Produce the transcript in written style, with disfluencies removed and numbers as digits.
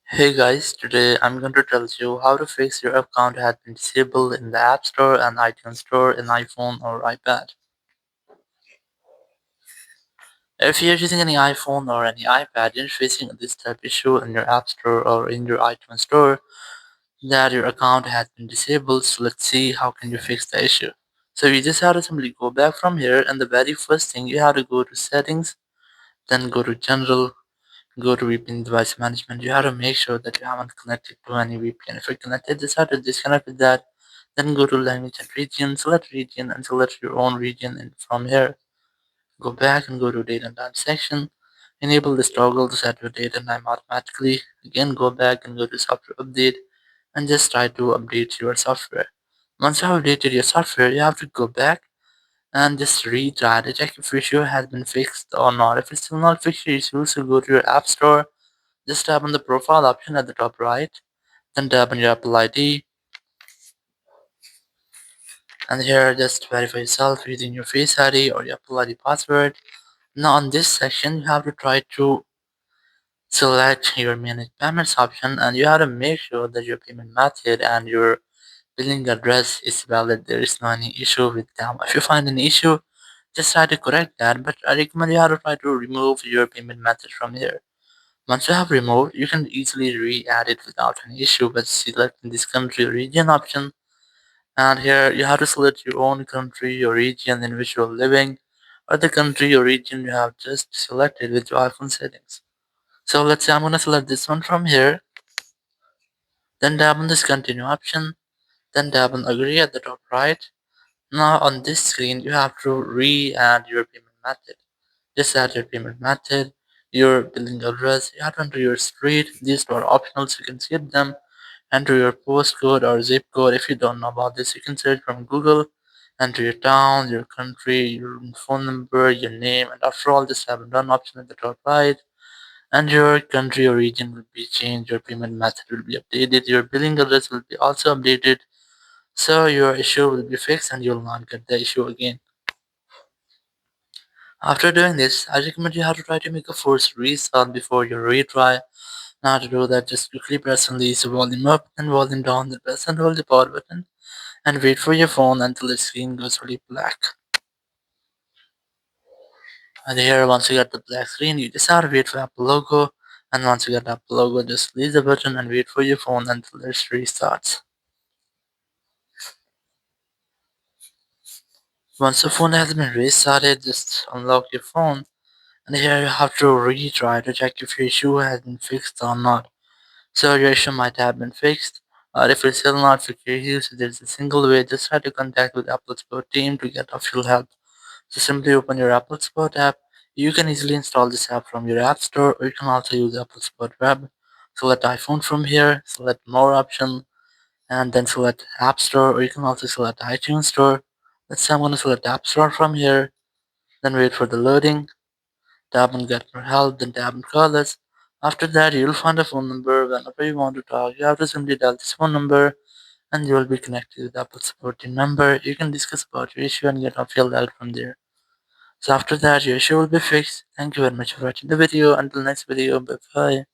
Hey guys, today I'm going to tell you how to fix your account has been disabled in the App Store and iTunes Store in iPhone or iPad. If you're using any iPhone or any iPad, you're facing this type issue in your App Store or in your iTunes Store that your account has been disabled. So let's see how can you fix the issue. So you just have to simply go back from here, and the very first thing you have to go to settings, then go to general, go to VPN device management. You have to make sure that you haven't connected to any VPN. If you're connected, just have to disconnect with that. Then go to language and region, select region and select your own region. And from here, go back and go to date and time section. Enable this toggle to set your date and time automatically. Again, go back and go to software update and just try to update your software. Once you have updated your software, you have to go back and just retry to check if your issue has been fixed or not. If it's still not fixed your issue, so go to your app store. Just tap on the profile option at the top right, then tap on your Apple ID, and here just verify yourself using your Face ID or your Apple ID password. Now on this section, you have to try to select your manage payments option, and you have to make sure that your payment method and your billing address is valid. There is no any issue with them. If you find an issue, just try to correct that, but I recommend you have to try to remove your payment method from here. Once you have removed, you can easily re-add it without any issue by selecting this country or region option. And here you have to select your own country or region in which you're living, or the country or region you have just selected with your iPhone settings. So let's say I'm gonna select this one from here, then tap on this continue option, then tap on agree at the top right. Now on this screen you have to re-add your payment method. Just add your payment method, your billing address, you have to enter your street. These two are optional, so you can skip them. Enter your postcode or zip code. If you don't know about this, you can search from Google. Enter your town, your country, your phone number, your name, and after all, just have a done option at the top right. And your country or region will be changed. Your payment method will be updated. Your billing address will be also updated. So your issue will be fixed, and you will not get the issue again. After doing this, I recommend you have to try to make a forced restart before you retry. Now to do that, just quickly press on the volume up and volume down, then press and hold the power button and wait for your phone until the screen goes really black. And here, once you get the black screen, you just have to wait for Apple logo. And once you get Apple logo, just release the button and wait for your phone until it restarts. Once the phone has been restarted, just unlock your phone. And here you have to retry to check if your issue has been fixed or not. So your issue might have been fixed. Or if it's still not fixed your issue, so there's a single way. Just try to contact with Apple support team to get official help. So simply open your Apple Support app. You can easily install this app from your App Store, or you can also use Apple Support Web. Select iPhone from here, select More option, and then select App Store, or you can also select iTunes Store. Let's say I'm going to select App Store from here, then wait for the loading, tap on Get More Help, then tap on Call Us. After that, you'll find a phone number. Whenever you want to talk, you have to simply dial this phone number, and you will be connected with Apple Support team member. You can discuss about your issue and get official help from there. So after that, your issue will be fixed. Thank you very much for watching the video. Until next video, bye bye.